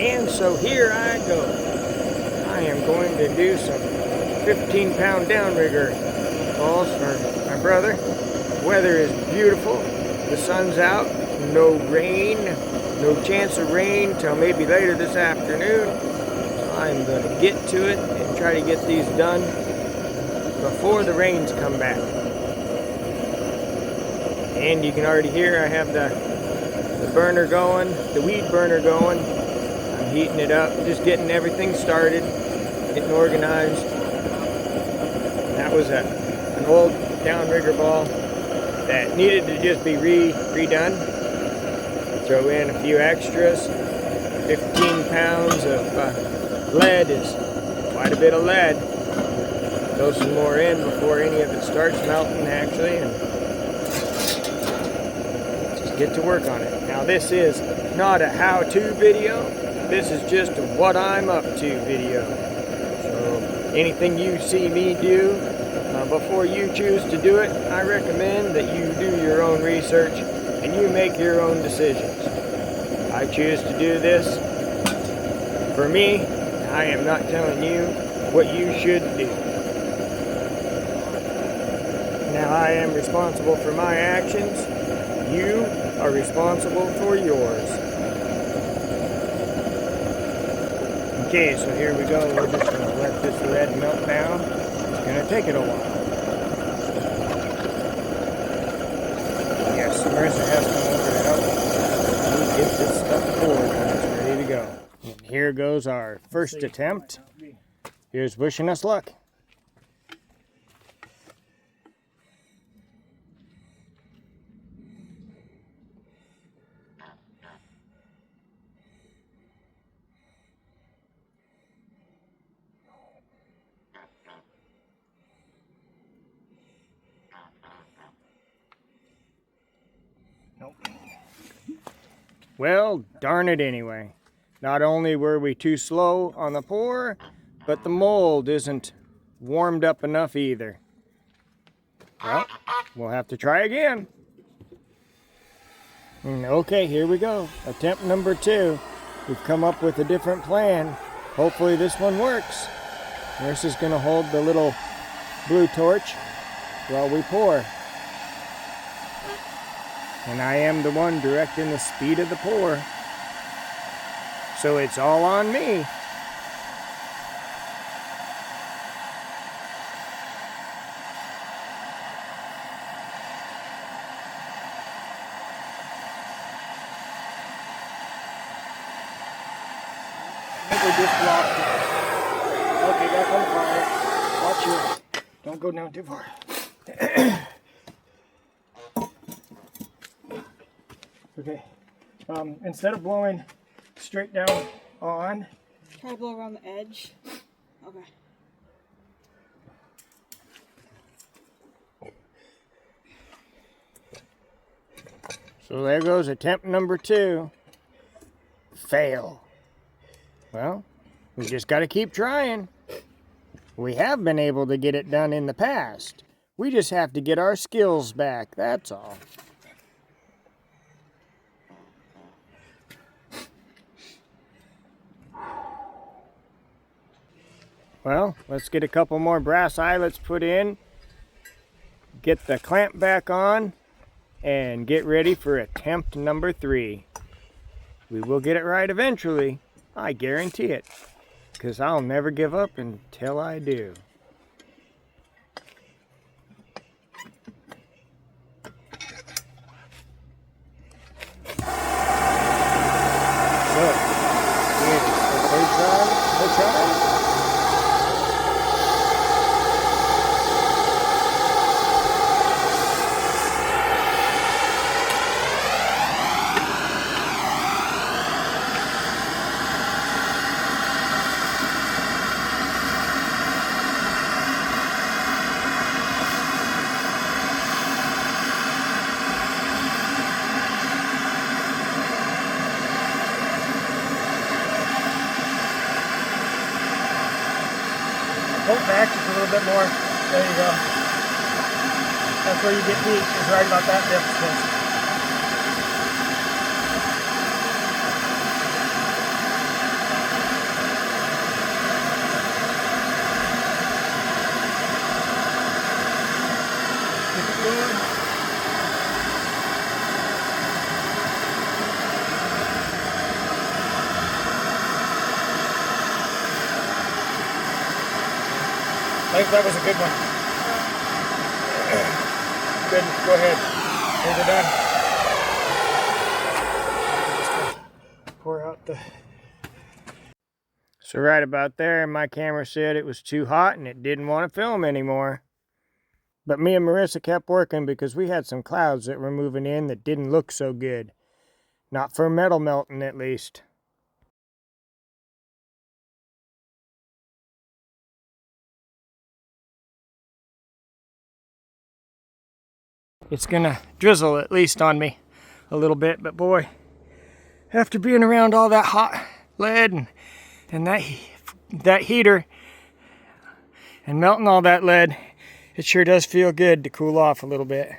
And so here I go. I am going to do some 15-pound downrigger balls for my brother. The weather is beautiful. The sun's out. No rain. No chance of rain till maybe later this afternoon. So I'm going to get to it and try to get these done before the rains come back. And you can already hear I have the burner going, the weed burner going. I'm heating it up, just getting everything started, getting organized. That was an old downrigger ball that needed to just be redone. Throw in a few extras. 15 pounds of lead is quite a bit of lead. Throw some more in before any of it starts melting actually, and just get to work on it. Now this is not a how-to video. This is just a what I'm up to video. So anything you see me do, before you choose to do it, I recommend that you do your own research and you make your own decisions. I choose to do this for me. I am not telling you what you should do. Now I am responsible for my actions. You are responsible for yours. Okay, so here we go. We're just going to let this lead melt down. It's going to take it a while. Yes, Marissa has come over to help me get this stuff organized, ready to go. And here goes our first attempt. Here's wishing us luck. Nope. Well, darn it anyway. Not only were we too slow on the pour, but the mold isn't warmed up enough either. Well, we'll have to try again. Okay, here we go. Attempt number 2. We've come up with a different plan. Hopefully this one works. Marissa's going to hold the little blue torch while we pour. And I am the one directing the speed of the pour. So it's all on me. I think we just lost it. Okay, back on fire. Watch it. Don't go down too far. Okay. Instead of blowing straight down on, try to blow around the edge. Okay. So there goes attempt number 2. Fail. Well, we just got to keep trying. We have been able to get it done in the past. We just have to get our skills back, that's all. Well, let's get a couple more brass eyelets put in, get the clamp back on, and get ready for attempt number 3. We will get it right eventually, I guarantee it, because I'll never give up until I do. So, here's the third try. Pull it back just a little bit more. There you go. That's where you get heat, is right about that distance. think that was a good one. Good, go ahead. Those are done. Just pour out the... So right about there, my camera said it was too hot and it didn't want to film anymore. But me and Marissa kept working because we had some clouds that were moving in that didn't look so good. Not for metal melting, at least. It's gonna drizzle at least on me a little bit, but boy, after being around all that hot lead and that heater and melting all that lead, it sure does feel good to cool off a little bit.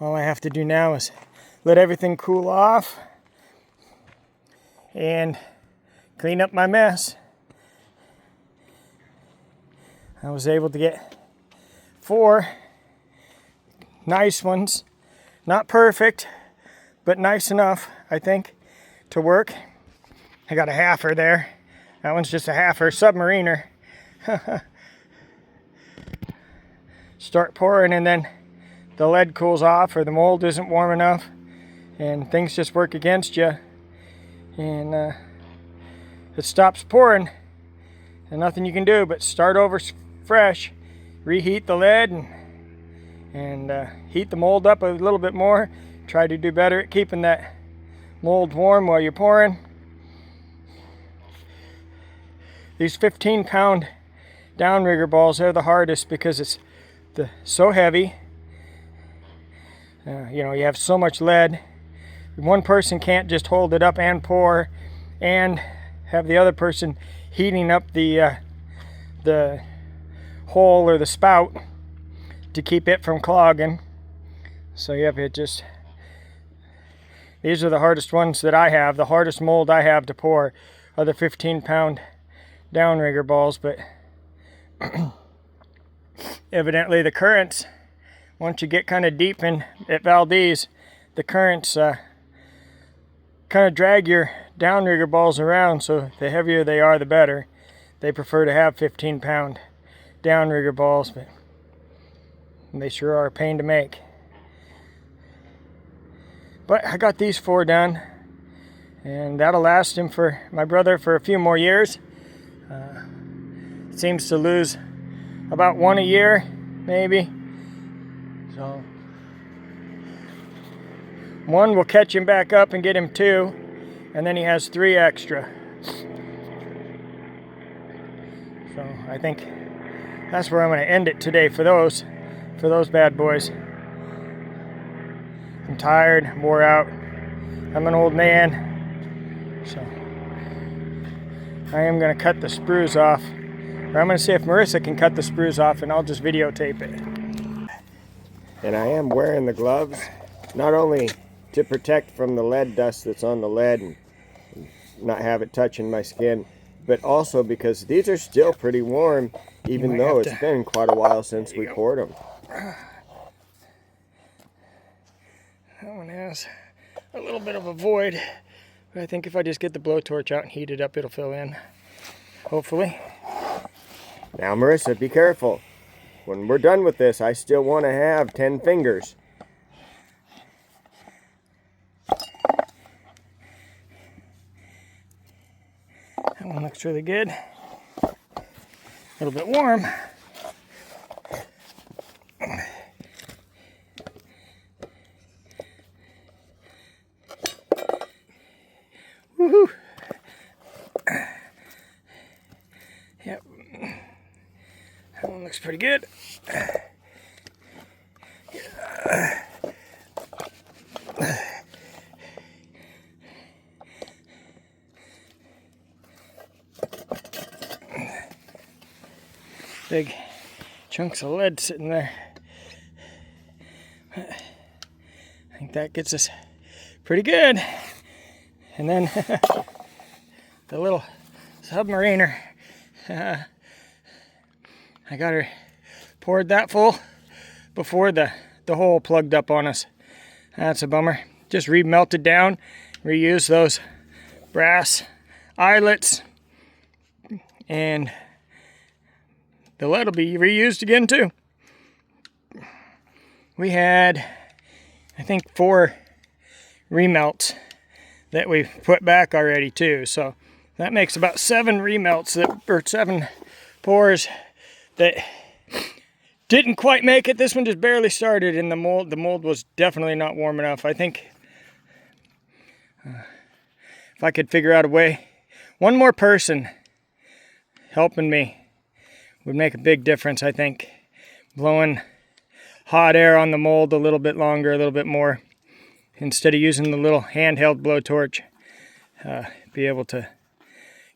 All I have to do now is let everything cool off and clean up my mess. I was able to get 4 nice ones. Not perfect, but nice enough, I think, to work. I got a halfer there. That one's just a halfer submariner. Start pouring and then the lead cools off or the mold isn't warm enough and things just work against you and it stops pouring and nothing you can do but start over fresh, reheat the lead and heat the mold up a little bit more. Try to do better at keeping that mold warm while you're pouring. These 15-pound downrigger balls are the hardest because it's so heavy. You know, you have so much lead. One person can't just hold it up and pour and have the other person heating up the hole or the spout to keep it from clogging. So yep, these are the hardest ones that I have. The hardest mold I have to pour are the 15-pound downrigger balls, but evidently the currents, once you get kind of deep in at Valdez, the currents kind of drag your downrigger balls around, so the heavier they are, the better. They prefer to have 15-pound downrigger balls, but they sure are a pain to make. But I got these 4 done, and that'll last my brother for a few more years. Seems to lose about 1 a year, maybe. So 1 will catch him back up and get him 2, and then he has 3 extra. So I think that's where I'm going to end it today for those bad boys. I'm tired, wore out. I'm an old man, so I am going to cut the sprues off. Or I'm going to see if Marissa can cut the sprues off, and I'll just videotape it. And I am wearing the gloves, not only to protect from the lead dust that's on the lead and not have it touching my skin, but also because these are still pretty warm, even though it's been quite a while since we poured them. That one has a little bit of a void, but I think if I just get the blowtorch out and heat it up, it'll fill in, hopefully. Now, Marissa, be careful. When we're done with this, I still want to have 10 fingers. That one looks really good. A little bit warm. Woohoo! Yep. That one looks pretty good. Big chunks of lead sitting there. I think that gets us pretty good. And then the little submariner, I got her poured that full before the hole plugged up on us. That's a bummer. Just remelted down, reuse those brass eyelets, and the lead will be reused again too. We had, I think, 4 remelts that we've put back already too. So that makes about 7 remelts or 7 pours that didn't quite make it. This one just barely started in the mold. The mold was definitely not warm enough. I think if I could figure out a way, one more person helping me would make a big difference, I think. Blowing hot air on the mold a little bit longer, a little bit more, instead of using the little handheld blowtorch. Be able to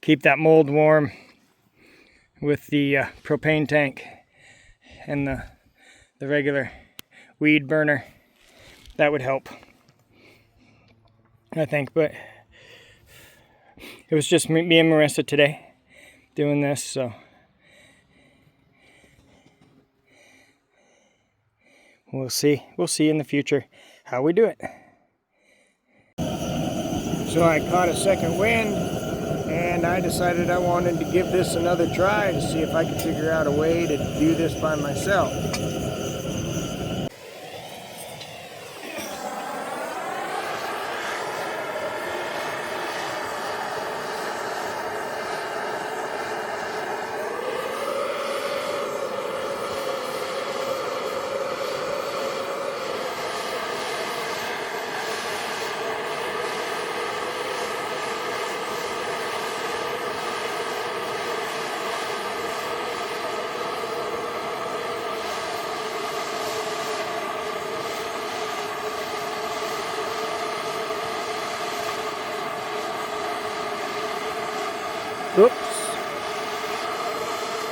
keep that mold warm with the propane tank and the regular weed burner. That would help, I think. But it was just me and Marissa today doing this, so we'll see in the future how we do it. So I caught a second wind, and I decided I wanted to give this another try to see if I could figure out a way to do this by myself. Oops.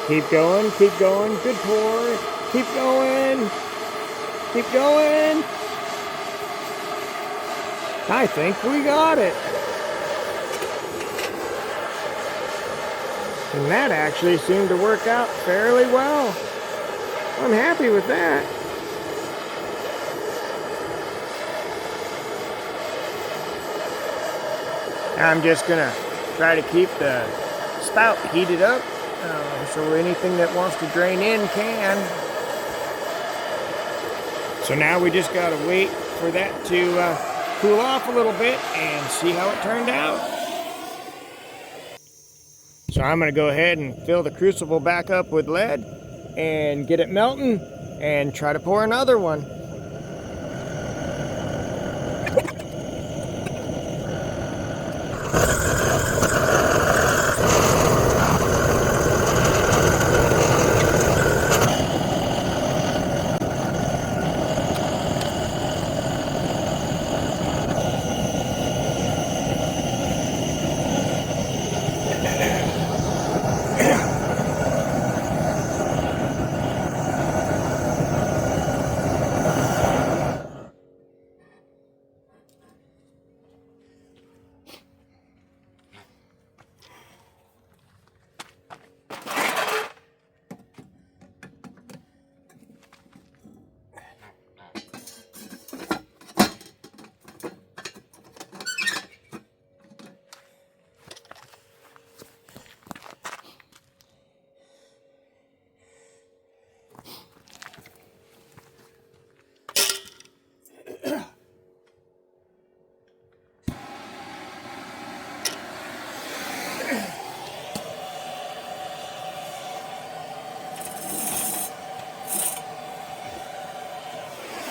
Keep going, keep going. Good pour. Keep going. Keep going. I think we got it. And that actually seemed to work out fairly well. I'm happy with that. I'm just gonna try to keep the spout heated up so anything that wants to drain in can. So now we just gotta wait for that to cool off a little bit and see how it turned out. So I'm gonna go ahead and fill the crucible back up with lead and get it melting and try to pour another one.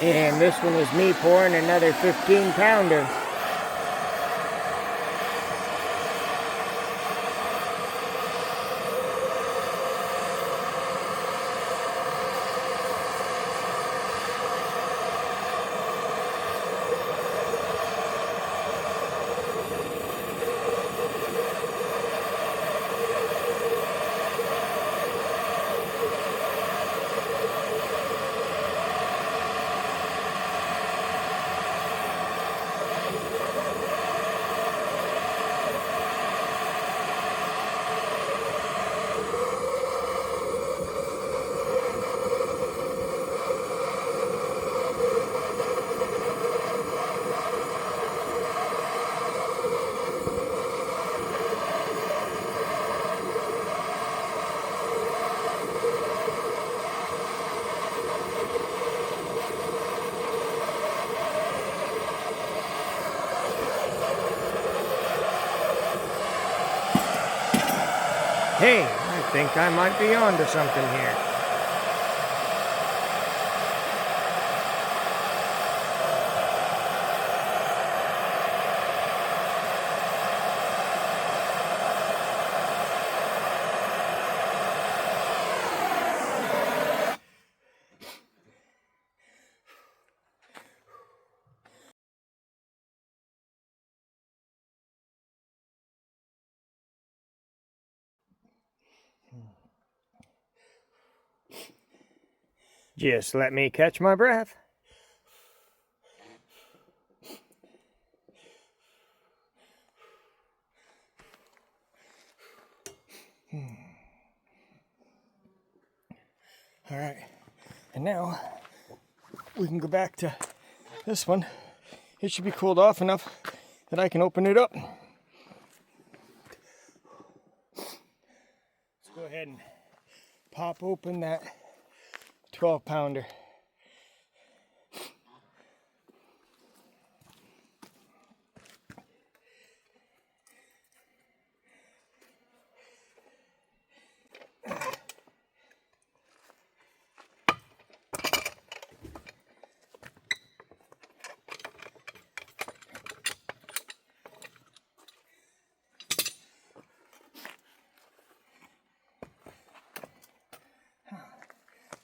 And this one is me pouring another 15-pounder. Hey, I think I might be onto something here. Just let me catch my breath. All right, and now we can go back to this one. It should be cooled off enough that I can open it up. Let's go ahead and pop open that 12-pounder.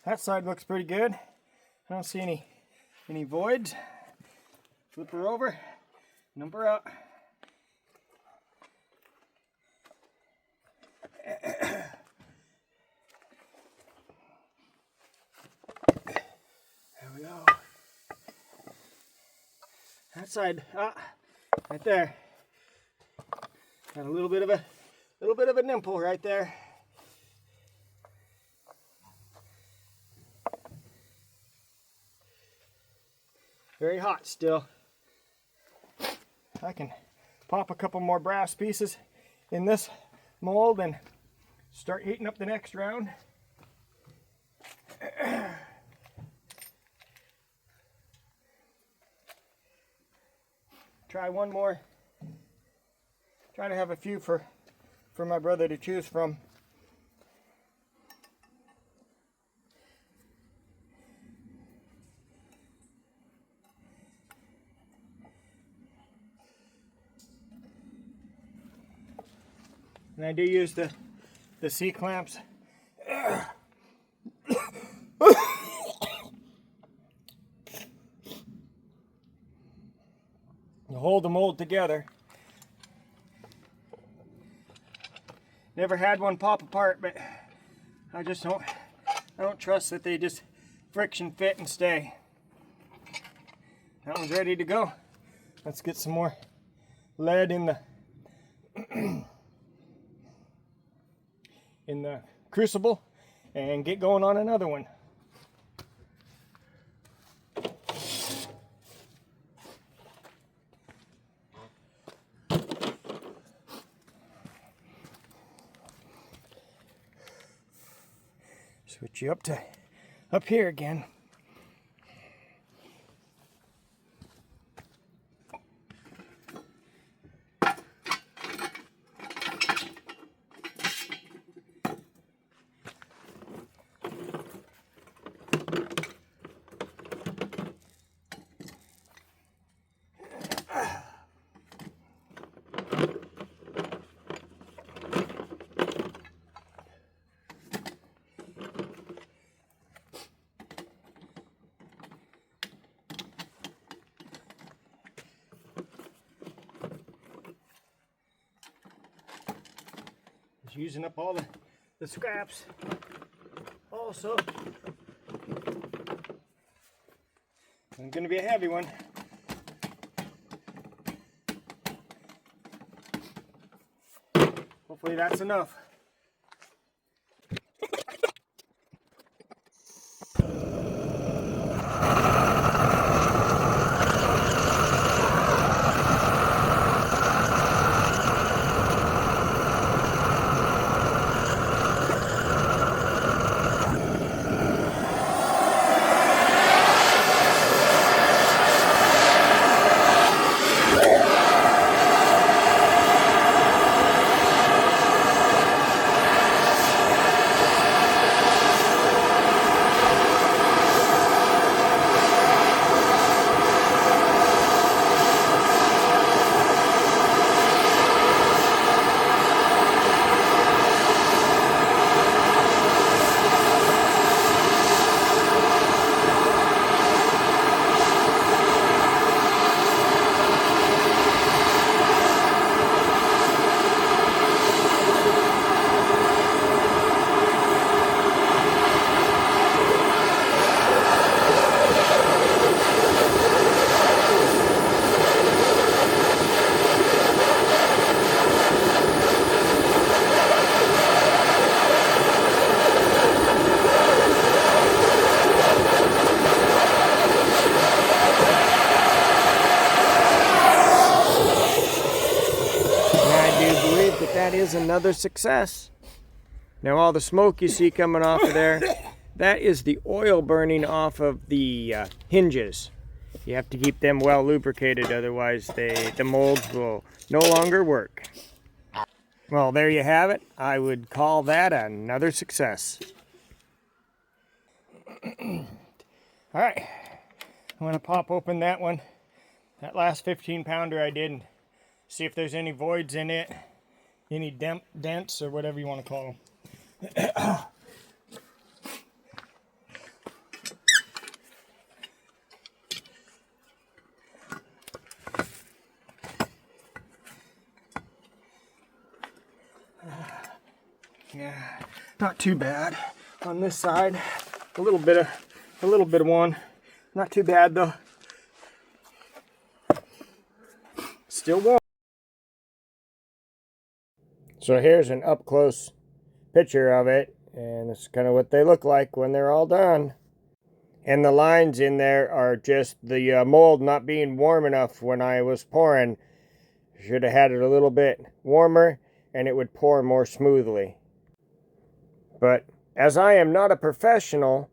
That side looks pretty good. I don't see any voids. Flip her over, number out. There we go. That side, right there. Got a little bit of a nipple right there. Very hot still. I can pop a couple more brass pieces in this mold and start heating up the next round. Try one more. Try to have a few for my brother to choose from. And I do use the C-clamps to hold the mold together. Never had one pop apart, but I don't trust that they just friction fit and stay. That one's ready to go. Let's get some more lead in the in the crucible and get going on another one. Switch you up here again. Using up all the scraps also. It's going to be a heavy one. Hopefully that's enough. is another success. Now all the smoke you see coming off of there, that is the oil burning off of the hinges. You have to keep them well lubricated, otherwise the molds will no longer work. Well, there you have it. I would call that another success. All right, I'm gonna pop open that one, that last 15-pounder I did, and see if there's any voids in it, any dents or whatever you want to call them. Yeah, not too bad on this side. A little bit of one. Not too bad though. Still warm. So here's an up close picture of it, and it's kind of what they look like when they're all done. And the lines in there are just the mold not being warm enough when I was pouring. Should have had it a little bit warmer and it would pour more smoothly. But as I am not a professional,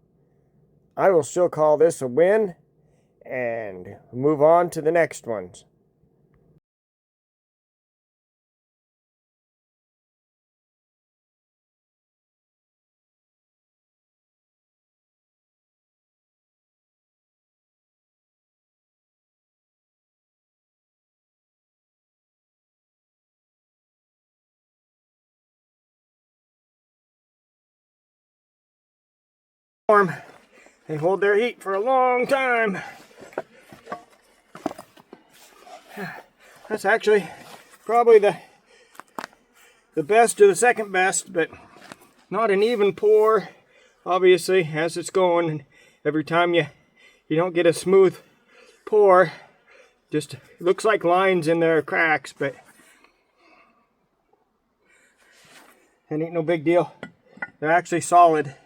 I will still call this a win and move on to the next ones. Warm. They hold their heat for a long time. That's actually probably the best to the second best, but not an even pour, obviously, as it's going. And every time you don't get a smooth pour, just looks like lines in there, cracks, but it ain't no big deal. They're actually solid.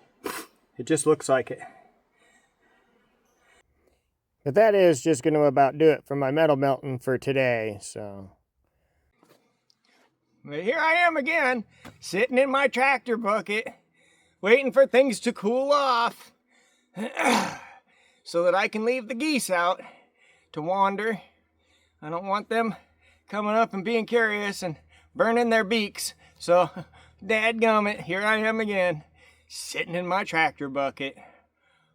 It just looks like it. But that is just going to about do it for my metal melting for today, so. But here I am again, sitting in my tractor bucket, waiting for things to cool off, so that I can leave the geese out to wander. I don't want them coming up and being curious and burning their beaks, so dadgummit, here I am again, sitting in my tractor bucket.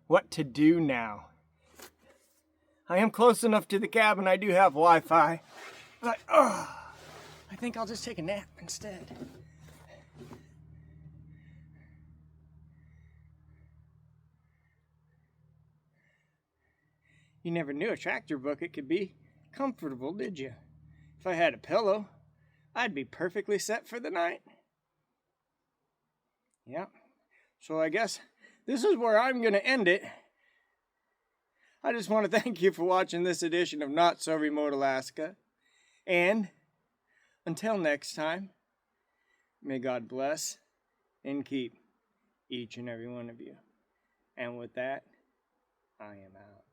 What to do now? I am close enough to the cabin, I do have Wi-Fi, but I think I'll just take a nap instead. You never knew a tractor bucket could be comfortable, did you? If I had a pillow, I'd be perfectly set for the night. Yep. So I guess this is where I'm going to end it. I just want to thank you for watching this edition of Not So Remote Alaska. And until next time, may God bless and keep each and every one of you. And with that, I am out.